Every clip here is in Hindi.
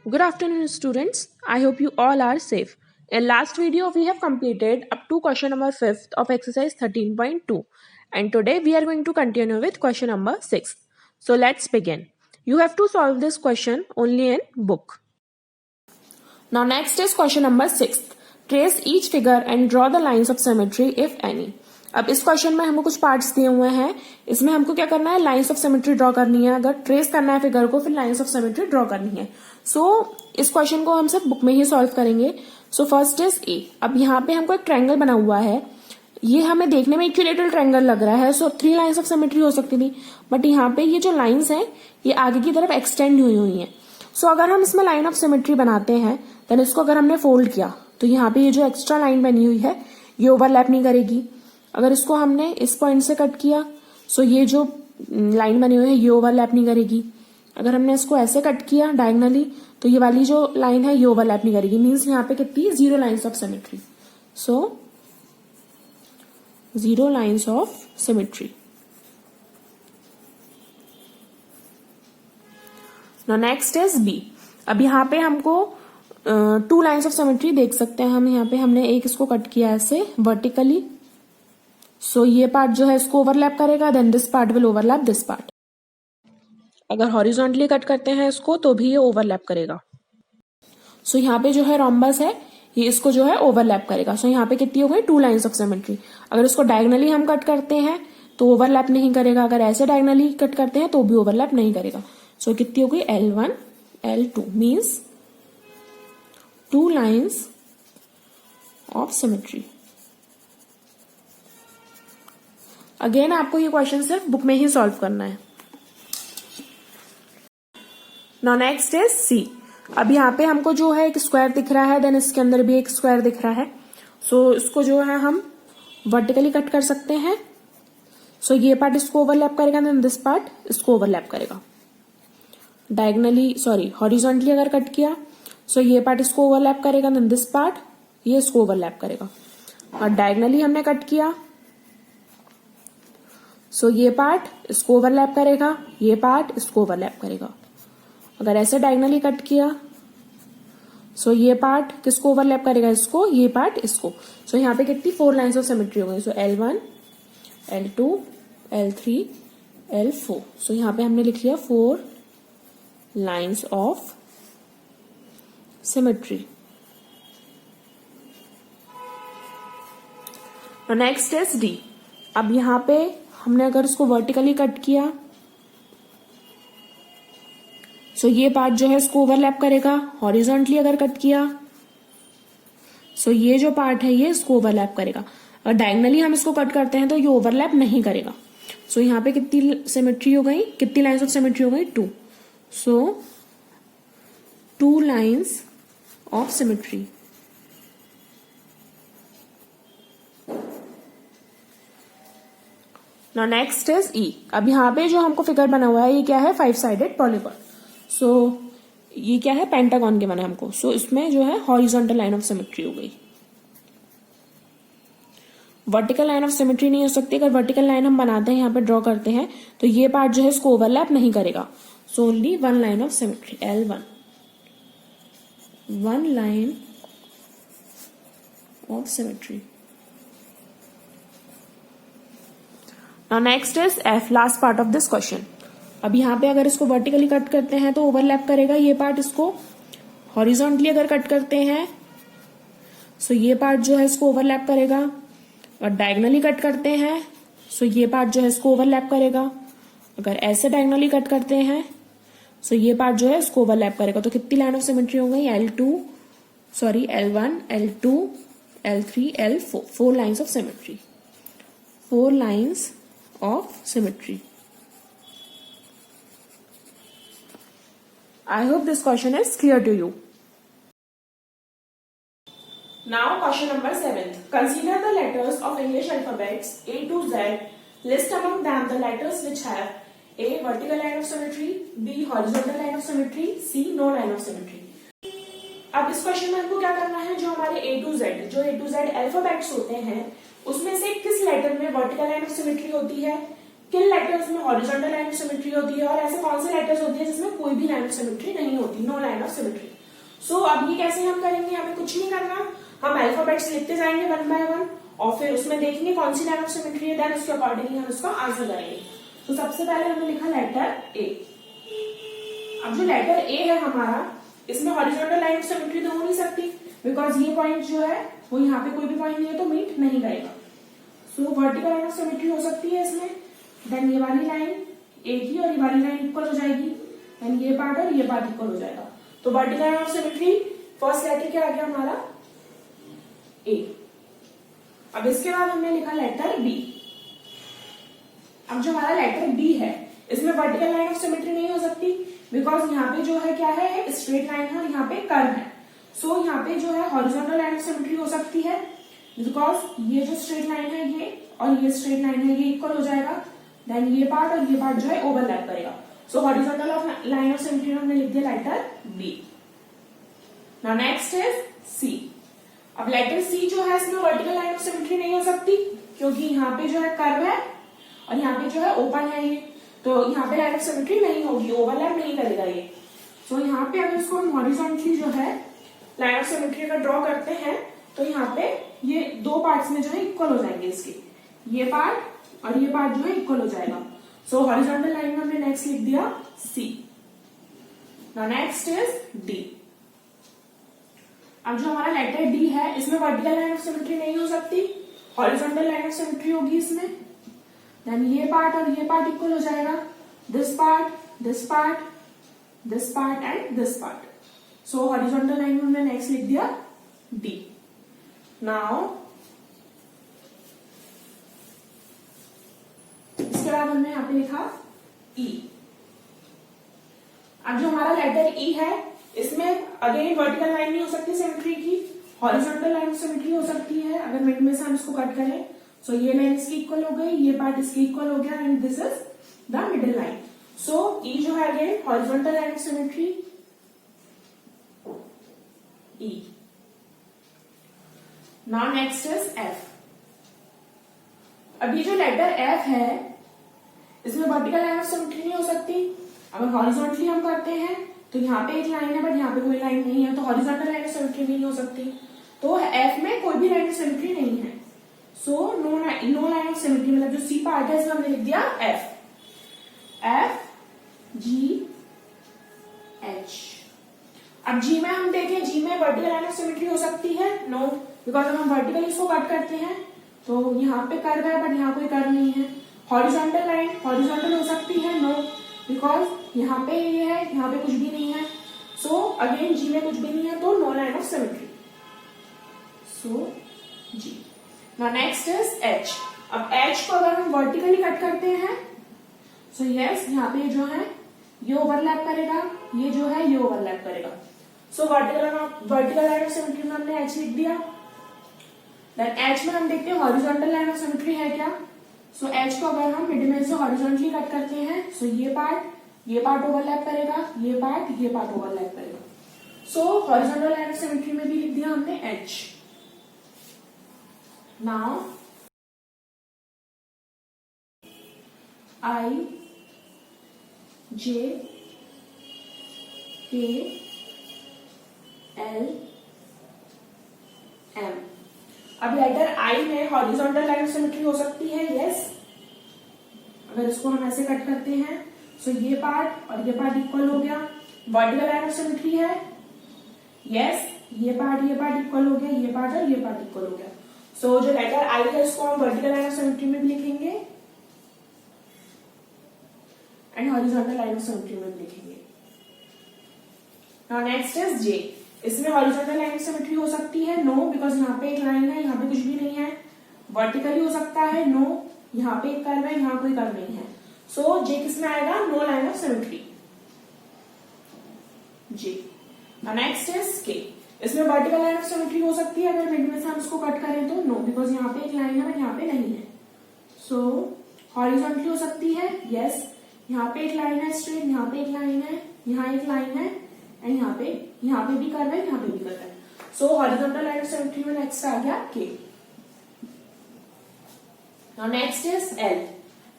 Good afternoon, students. I hope you all are safe. In last video, we have completed up to question number 5th of exercise 13.2. And today we are going to continue with question number 6. So let's begin. You have to solve this question only in book. Now next is question number 6. Trace each figure and draw the lines of symmetry if any. अब इस क्वेश्चन में हमको कुछ पार्ट्स दिए हुए हैं. इसमें हमको क्या करना है, लाइंस ऑफ सिमेट्री ड्रॉ करनी है. अगर ट्रेस करना है फिगर को, फिर लाइंस ऑफ सिमेट्री ड्रॉ करनी है. इस क्वेश्चन को हम सब बुक में ही सॉल्व करेंगे. First is a. अब यहाँ पे हमको एक ट्रायंगल बना हुआ है. ये हमें देखने में इक्विलेटरल ट्रायंगल लग रहा है. 3 लाइंस ऑफ सिमेट्री हो सकती थी, बट यहाँ पे ये जो लाइंस हैं ये आगे की तरफ एक्सटेंड हुई हैं. अगर हम इसमें लाइन ऑफ सिमेट्री बनाते हैं, देन इसको अगर हमने फोल्ड किया तो यहाँ पे ये जो एक्स्ट्रा लाइन बनी हुई है ये ओवरलैप नहीं करेगी. अगर इसको हमने इस पॉइंट से कट किया, ये जो लाइन बनी हुई है ये ओवरलैप नहीं करेगी. अगर हमने इसको ऐसे कट किया डायगनली, तो ये वाली जो लाइन है ये ओवरलैप नहीं करेगी. मीन्स यहाँ पे कितनी 0 lines of symmetry. 0 lines of symmetry. Next is B. अब यहाँ पे हमको 2 लाइंस ऑफ सिमेट्री देख सकते हैं हम. यहाँ पे हमने एक इसको कट किया ऐसे वर्टिकली. ये पार्ट जो है इसको ओवरलैप करेगा, then this part will overlap this part. अगर हॉरिजॉन्टली कट करते हैं इसको तो भी ये ओवरलैप करेगा. यहाँ पे जो है रोम्बस है ये इसको जो है ओवरलैप करेगा. यहाँ पे कितनी हो गई 2 लाइंस ऑफ सिमेट्री. अगर इसको डायगनली हम कट करते हैं तो ओवरलैप नहीं करेगा. अगर ऐसे डायगनली कट करते हैं तो भी ओवरलैप नहीं करेगा. कितनी हो गई L1 L2 means 2 lines of symmetry. Again आपको ये क्वेश्चन सिर्फ बुक में ही सॉल्व करना है. Next is C. अब यहाँ पे हमको जो है एक स्क्वायर दिख रहा है, देन इसके अंदर भी एक स्क्वायर दिख रहा है. इसको जो है हम वर्टिकली कट कर सकते हैं. ये पार्ट इसको ओवरलैप करेगा, देन दिस पार्ट इसको ओवरलैप करेगा. डायगनली हॉरिजॉन्टली अगर कट किया, ये पार्ट इसको ओवरलैप करेगा, देन दिस पार्ट ये इसको ओवरलैप करेगा. और डायगनली हमने कट किया, ये पार्ट इसको ओवरलैप करेगा, ये पार्ट इसको ओवरलैप करेगा. अगर ऐसे डायगनली कट किया, ये पार्ट किसको ओवरलैप करेगा, इसको, ये पार्ट इसको. यहाँ पे कितनी 4 लाइंस ऑफ सिमेट्री हो गई. L1 L2 L3 L4. यहाँ पे हमने लिख लिया 4 lines of symmetry. Next is D. अब यहाँ पे हमने अगर इसको वर्टिकली कट किया, ये पार्ट जो है इसको ओवरलैप करेगा. हॉरिजॉन्टली अगर कट किया, ये जो पार्ट है ये इसको ओवरलैप करेगा. और डायगनली हम इसको कट करते हैं तो ये ओवरलैप नहीं करेगा. यहाँ पे कितनी सिमेट्री हो गई, कितनी लाइंस ऑफ सिमेट्री हो गई 2. 2 lines of symmetry. Next is E. अब यहाँ पे जो हमको फिगर बना हुआ है ये क्या है, 5 साइडेड पॉलीगॉन. ये क्या है, पेंटागन के बना हमको. इसमें जो है हॉरिजॉन्टल लाइन ऑफ सिमेट्री हो गई. वर्टिकल लाइन ऑफ सिमेट्री नहीं हो सकती. अगर वर्टिकल लाइन हम बनाते हैं, यहाँ पे ड्रॉ करते हैं, तो ये पार्ट जो है इसको ओवरलैप नहीं करेगा. Only 1 line of symmetry L1. 1 line of symmetry. Next is F, last part of this question. अब यहाँ पे अगर इसको वर्टिकली कट करते हैं तो ओवरलैप करेगा ये पार्ट इसको. हॉरिजॉन्टली अगर कट करते हैं, ये पार्ट जो है इसको ओवरलैप करेगा. और डायगनली कट करते हैं, ये पार्ट जो है इसको ओवरलैप करेगा. अगर ऐसे डायगनली कट करते हैं, ये पार्ट जो है इसको ओवरलैप करेगा. तो कितनी लाइन ऑफ सिमेट्री हो गई L1 L2 L3 L4. 4 lines of symmetry. 4 lines of symmetry. I hope this question is clear to you. Now question number 7. Consider the letters of English alphabets A to Z. List among them the letters which have A. Vertical line of symmetry, B. Horizontal line of symmetry, C. No line of symmetry. अब इस क्वेश्चन में हमको क्या करना है, जो हमारे A to Z अल्फाबेट्स होते हैं उसमें से किस लेटर में वर्टिकल लाइन ऑफ सिमेट्री होती है, किन लेटर्स में हॉरिजॉन्टल लाइन ऑफ सिमेट्री होती है और ऐसे कौन से लेटर्स होती है जिसमें कोई भी लाइन ऑफ सिमेट्री नहीं होती, नो लाइन ऑफ सिमेट्री। सो अब ये कैसे हम करेंगे, हमें कुछ नहीं करना, हम अल्फाबेट्स लिखते जाएंगे वन बाय वन और फिर उसमें देखेंगे कौन सी लाइन ऑफ सिमेट्री है, देन उसके अकॉर्डिंगली हम उसका आंसर करेंगे। तो सबसे पहले हमने लिखा लेटर ए। अब जो लेटर ए है हमारा, इसमें हॉरिजॉन्टल लाइन ऑफ सिमेट्री तो हो नहीं सकती बिकॉज ये पॉइंट जो है वो यहाँ पे कोई भी पॉइंट नहीं है तो मीट नहीं करेगा। So vertical line of symmetry हो सकती है इसमें, देन ये वाली लाइन ए की और ये वाली लाइन इक्वल हो जाएगी, देन ये पार्ट और ये पार्ट इक्वल हो जाएगा। तो vertical line of symmetry first letter क्या आ गया हमारा ए। अब इसके बाद हमने लिखा लेटर बी। अब जो हमारा लेटर बी है इसमें वर्टिकल लाइन ऑफ सिमेट्री नहीं हो सकती बिकॉज यहाँ पे जो है क्या है, स्ट्रेट लाइन है और यहाँ पे कर्व है। सो यहाँ पे जो है हॉरिजॉन्टल लाइन ऑफ सिमेट्री हो सकती है बिकॉज ये जो स्ट्रेट लाइन है ये और ये स्ट्रेट लाइन है ये इक्वल हो जाएगा, देन ये पार्ट और ये पार्ट जो है ओवरलैप करेगा। So horizontal line of symmetry हमने लिख दिया letter B. Now next is C. अब लेटर सी जो है इसमें वर्टिकल लाइन ऑफ सिमेट्री नहीं हो सकती क्योंकि यहाँ पे जो है कर्व है और यहाँ पे जो है ओपन है ये, तो यहाँ पे लाइन ऑफ सिमेट्री नहीं होगी, ओवरलैप नहीं करेगा ये। सो यहाँ पे अगर इसको हम हॉरिजॉन्टली जो है लाइन ऑफ सिमेट्री अगर ड्रॉ करते हैं तो यहाँ पे ये दो पार्ट्स में जो है इक्वल हो जाएंगे इसके, ये पार्ट और ये पार्ट जो है इक्वल हो जाएगा। सो हॉरिजॉन्टल लाइन में हमने नेक्स्ट लिख दिया C. Now next is D. अब जो हमारा लेटर डी है इसमें वर्टिकल लाइन ऑफ सिमेट्री नहीं हो सकती, हॉरिजॉन्टल लाइन ऑफ सिमेट्री होगी इसमें, देन ये पार्ट और ये पार्ट इक्वल हो जाएगा, this part, this part, this part and this part. So horizontal line में हमने नेक्स्ट लिख दिया डी। नाउ इसके बाद हमने यहाँ पे लिखा ई। अब जो हमारा लेटर ई है इसमें अगेन वर्टिकल लाइन नहीं हो सकती सिमेट्री की, हॉरिजॉन्टल लाइन सिमेट्री हो सकती है अगर मिड में से हम इसको कट करें। सो ये लाइन इसकी इक्वल हो गई, ये पार्ट इसकी इक्वल हो गया and this is the middle line. So E जो है again horizontal line of symmetry E. Now next is F. अब ये जो लेटर एफ है इसमें वर्टिकल लाइन ऑफ सिमेट्री नहीं हो सकती, अगर हॉरिजॉन्टली हम करते हैं तो यहाँ पे एक लाइन है बट यहाँ पे कोई लाइन नहीं है तो हॉरिजॉन्टल लाइन ऑफ सिमेट्री नहीं हो सकती। तो एफ में कोई भी लाइन ऑफ सिमेट्री नहीं है। So no line of symmetry, मतलब जो सी पार्ट है इसमें हमने लिख दिया एफ, एफ जी एच। अब जी में हम देखें, जी में वर्टिकल लाइन ऑफ सिमेट्री हो सकती है, नो बिकॉज हम वर्टिकल इसको कट करते हैं तो यहाँ पे कर्व है बट यहाँ कोई कर्व नहीं है। हॉरिजॉन्टल लाइन हॉरिजॉन्टल हो सकती है, नो बिकॉज यहाँ पे ये है, यहाँ पे कुछ भी नहीं है। सो अगेन जी में कुछ भी नहीं है तो no line of symmetry. So G. Now next is H. अब एच को अगर हम वर्टिकली कट करते हैं सो यस यहाँ पे जो है ये ओवरलैप करेगा, ये जो है ये ओवरलैप करेगा। So vertical line of symmetry में हमने एच लिख दिया। देन एच में हम देखते हैं हॉरिजॉन्टल लाइन ऑफ सिमेट्री है क्या। सो एच को अगर हम मिड में से हॉरिजॉन्टली कट करते हैं सो ये पार्ट ओवरलैप करेगा, ये पार्ट ओवरलैप करेगा। So horizontal line of symmetry में भी लिख दिया हमने एच। नाउ आई जे के एल एम। अब लेटर आई में हॉरिजॉन्टल लाइन ऑफ सिमेट्री हो सकती है, यस। अगर इसको हम ऐसे कट करते हैं सो ये पार्ट और ये पार्ट इक्वल हो गया, वर्टिकल लाइन ऑफ सिमेट्री है, यस। ये पार्ट इक्वल हो गया, ये पार्ट और ये पार्ट इक्वल हो गया। सो जो लेटर आई है इसको हम वर्टिकल लाइन ऑफ सिमेट्री में भी लिखेंगे and horizontal line of symmetry में भी लिखेंगे। नाउ नेक्स्ट इज जे। इसमें हॉरिजॉन्टल लाइन ऑफ सिमेट्री हो सकती है, नो बिकॉज यहाँ पे एक लाइन है, यहाँ पे कुछ भी नहीं है। वर्टिकली हो सकता है, नो, यहाँ पे एक कर्व है, यहाँ कोई कर्व नहीं है। सो जे किस में आएगा, no line of symmetry, J. Next is K. इसमें वर्टिकल लाइन ऑफ सिमेट्री हो सकती है अगर मिड में से हम इसको कट करें तो, नो बिकॉज यहाँ पे एक लाइन है बट यहाँ पे नहीं है। सो हॉरिजॉन्टली हो सकती है, यस। यहाँ पे एक लाइन है स्ट्रेट, यहाँ पे एक लाइन है, यहाँ एक लाइन है एंड यहाँ पे भी कर्व है, यहाँ पे भी कर्व है। सो हॉरिजॉन्टल लाइन ऑफ सिमेट्री में नेक्स्ट आ गया के। Now next is L.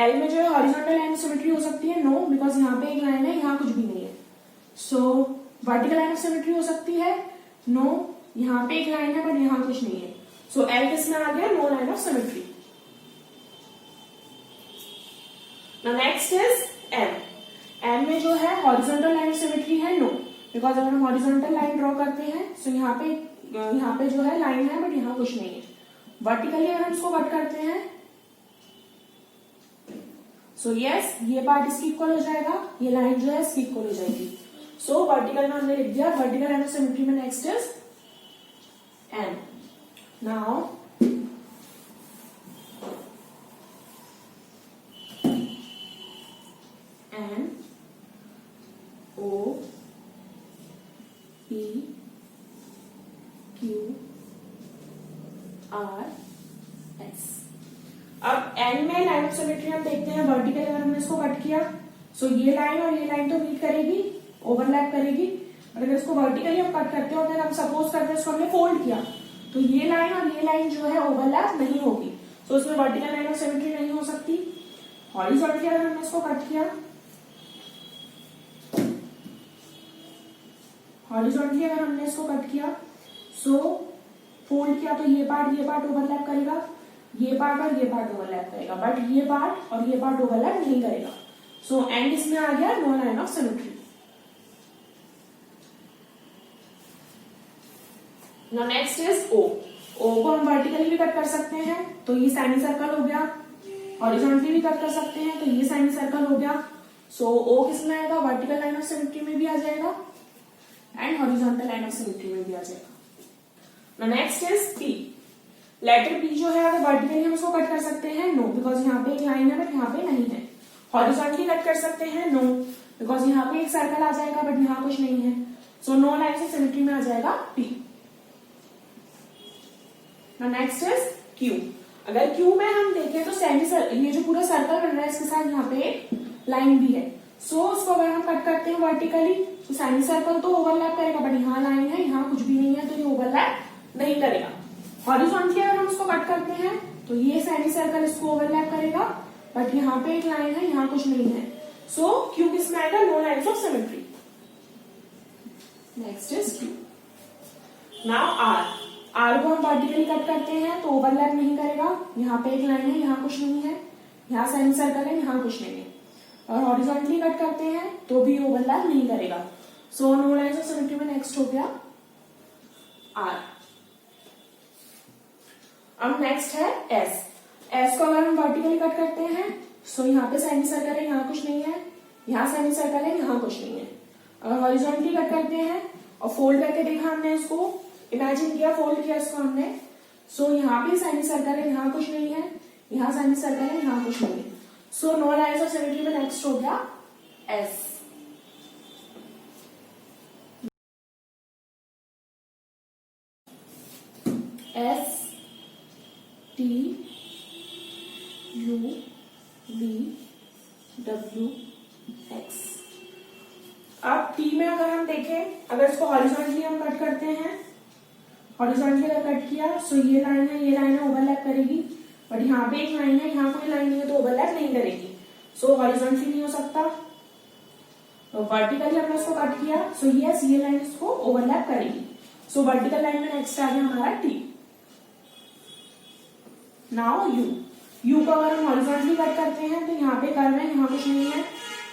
L में जो है हॉरिजॉन्टल लाइन ऑफ सिमेट्री हो सकती है, नो, बिकॉज यहाँ पे एक लाइन है, यहाँ कुछ भी नहीं है. सो वर्टिकल लाइन ऑफ सिमेट्री हो सकती है, नो, यहाँ पे एक लाइन है बट यहाँ कुछ नहीं है. सो एल किस में आ गया? No line of symmetry. Now next is M. M में जो है हॉरिजॉन्टल लाइन ऑफ सिमेट्री है, नो, बिकॉज अगर हम हॉरिजॉन्टल लाइन ड्रॉ करते हैं सो यहाँ पे जो है लाइन है बट यहाँ कुछ नहीं है. वर्टिकली अगर हम इसको कट करते हैं सो यस, ये पार्ट इसकी इक्वल हो जाएगा, ये लाइन जो है इसकी इक्वल हो जाएगी. सो वर्टिकल में हमने लिख दिया वर्टिकल लाइन ऑफ सिमेट्री में next is M. Now N O P Q R S. अब एन में लाइन ऑफ सिमेट्री हम देखते हैं वर्टिकल अगर हमने इसको कट किया सो ये लाइन और ये लाइन तो मीट करेगी, ओवरलैप करेगी. और अगर इसको वर्टिकली हम कट करते हो, अगर हम सपोज करते हैं इसको हमने फोल्ड किया तो ये लाइन और ये लाइन जो है ओवरलैप नहीं होगी. सो इसमें वर्टिकल लाइन ऑफ सिमेट्री नहीं हो सकती. हॉरिजॉन्टली अगर हमने इसको कट किया, हॉरिजॉन्टली अगर हमने इसको कट किया सो फोल्ड किया तो ये पार्ट ओवरलैप करेगा, ये पार्ट और ये पार्ट ओवरलैप करेगा, बट ये पार्ट और ये पार्ट ओवरलैप नहीं करेगा. सो एंड इसमें आ गया no line of symmetry. Now next is O. O को हम वर्टिकली भी कट कर सकते हैं तो ये सेमी सर्कल हो गया, हॉरिजॉन्टली भी कट कर सकते हैं तो ये सेमी सर्कल हो गया. सो ओ किसमें आएगा? वर्टिकल लाइन ऑफ सिमेट्री में भी आ जाएगा and horizontal line of symmetry में भी आ जाएगा. Now next is P. Letter P जो है अगर वर्टिकली हम इसको कट कर सकते हैं, नो, बिकॉज यहाँ पे एक लाइन है बट यहाँ पे नहीं है. हॉरिजॉन्टली कट कर सकते हैं, नो, बिकॉज यहाँ पे एक सर्कल आ जाएगा बट यहाँ कुछ नहीं है. So no line of symmetry में आ जाएगा पी. Next is Q. अगर क्यू में हम देखें तो ये जो पूरा सर्कल बन रहा है इसके साथ यहाँ पे एक लाइन भी है. सो उसको अगर हम कट करते हैं वर्टिकली तो सेमी सर्कल तो ओवरलैप करेगा बट यहाँ लाइन है, यहाँ कुछ भी नहीं है तो ये ओवरलैप नहीं करेगा. हॉरिजॉन्टली अगर हम इसको कट करते हैं तो ये सेमी सर्कल इसको ओवरलैप करेगा बट यहाँ पे एक लाइन है, यहाँ कुछ नहीं है. सो क्यू किसमें आएगा? No lines of symmetry. Next is Q. Now R. R को हम वर्टिकली कट करते हैं तो ओवरलैप नहीं करेगा, यहाँ पे एक लाइन है, यहाँ कुछ नहीं है, यहाँ सेमी सर्कल है, यहाँ कुछ नहीं है. और हॉरिजॉन्टली कट करते हैं तो भी ओवरलैप नहीं करेगा. So no lines of symmetry में नेक्स्ट हो गया आर. अब नेक्स्ट है एस. एस को अगर हम वर्टिकली कट करते हैं सो यहाँ पे सेमी सर्कल है, यहाँ कुछ नहीं है, यहाँ सेमी सर्कल है, यहाँ कुछ नहीं है. अगर हॉरिजॉन्टली कट करते हैं और फोल्ड करके देखा हमने इसको, इमेजिन किया, फोल्ड किया इसको हमने, सो यहाँ पे सेमी सर्कल है, यहाँ कुछ नहीं है, यहाँ सेमी सर्कल है, यहाँ कुछ नहीं है. So no lines of symmetry में नेक्स्ट हो गया S. S T U V W X. अब टी में अगर हम देखें, अगर इसको हॉरिजॉन्टली हम कट करते हैं, हॉरिजॉन्टली अगर कट किया सो ये लाइन है, ये लाइन है, ओवरलैप करेगी बट यहाँ पे एक लाइन है, यहाँ कोई लाइन नहीं है तो ओवरलैप नहीं करेगी. सो हॉरिजॉन्टली नहीं हो सकता. तो वर्टिकली हमने इसको कट किया सो यस, ये लाइन इसको ओवरलैप करेगी. सो वर्टिकल लाइन में नेक्स्ट आ गया हमारा टी. Now you. यू को अगर हम हॉरिजॉन्टली कट करते हैं तो यहाँ पे कर्व है, यहाँ कुछ नहीं है,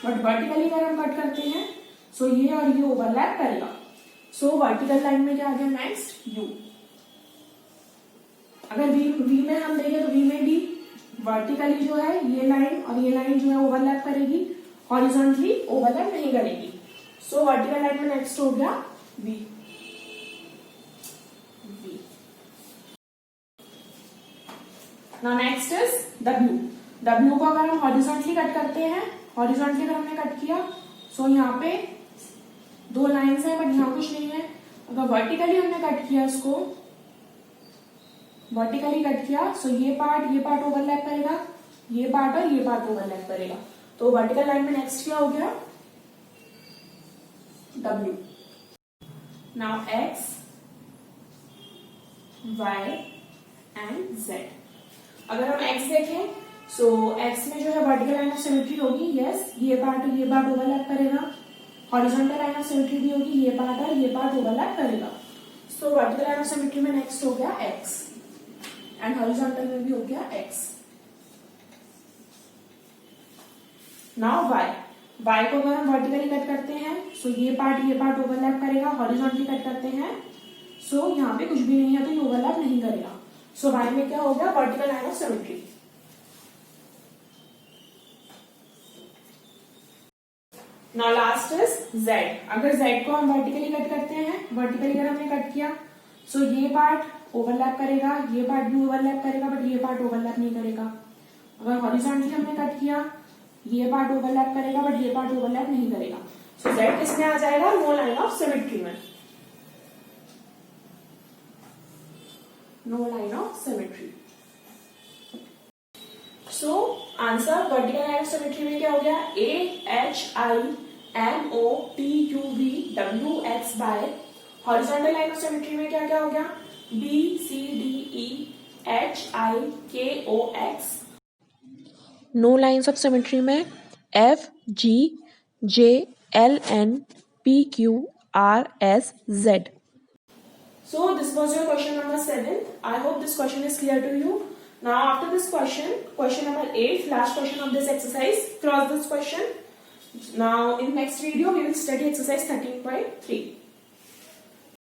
बट वर्टिकली अगर हम कट करते हैं सो ये और ये ओवरलैप करेगा. सो वर्टिकल लाइन में क्या आ गया नेक्स्ट? यू. अगर वी में हम देखें तो वी में भी वर्टिकली जो है ये लाइन और ये लाइन जो है ओवरलैप करेगी, हॉरिजॉन्टली ओवरलैप नहीं करेगी. सो वर्टिकल लाइन में नेक्स्ट हो गया V. Now next is W. W को अगर हम हॉरिजॉन्टली कट करते हैं, हॉरिजॉन्टली अगर हमने कट किया सो यहाँ पे दो लाइंस है बट यहाँ कुछ नहीं है. अगर वर्टिकली हमने कट किया, इसको वर्टिकली कट किया सो ये पार्ट ओवरलैप करेगा, ये पार्ट और ये पार्ट ओवरलैप करेगा. तो वर्टिकल लाइन में नेक्स्ट क्या हो गया? W. Now X Y and Z. अगर हम एक्स देखें सो एक्स में जो है वर्टिकल लाइन ऑफ सिमेट्री होगी, यस, ये पार्ट ओवरलैप करेगा। हॉरिजॉन्टल लाइन ऑफ सिमेट्री भी होगी, ये पार्ट और ये पार्ट ओवरलैप करेगा। So vertical line of symmetry में नेक्स्ट हो गया एक्स एंड हॉरिजॉन्टल में भी हो गया एक्स। नाउ वाई को अगर हम वर्टिकली कट करते हैं, सो ये पार्ट ओवरलैप करेगा। हॉरिजॉन्टली कट करते हैं, सो यहाँ पे कुछ भी नहीं है तो ये ओवरलैप नहीं करेगा। सो वाई में क्या हो गया, vertical line of symmetry. Now last is Z. अगर जेड को हम वर्टिकली कट करते हैं, वर्टिकली अगर हमने कट किया, सो ये पार्ट ओवरलैप करेगा, ये पार्ट भी ओवरलैप करेगा, बट ये पार्ट ओवरलैप नहीं करेगा। अगर हॉरिजॉन्टली हमने कट किया, ये पार्ट ओवरलैप करेगा, बट ये पार्ट ओवरलैप नहीं करेगा। सो जेड किसमें आ जाएगा, नो लाइन ऑफ सिमेट्री में। No line of symmetry. So answer vertical line of symmetry में क्या हो गया, AHIMOTUVWX by. Horizontal line of symmetry में क्या क्या हो गया, BCDEHIKOX। No lines of symmetry में FGJLNPQRSZ। So this was your question number 7. I hope this question is clear to you. Now after this question number 8, last question of this exercise, cross this question. Now in next video we will study exercise 13.3.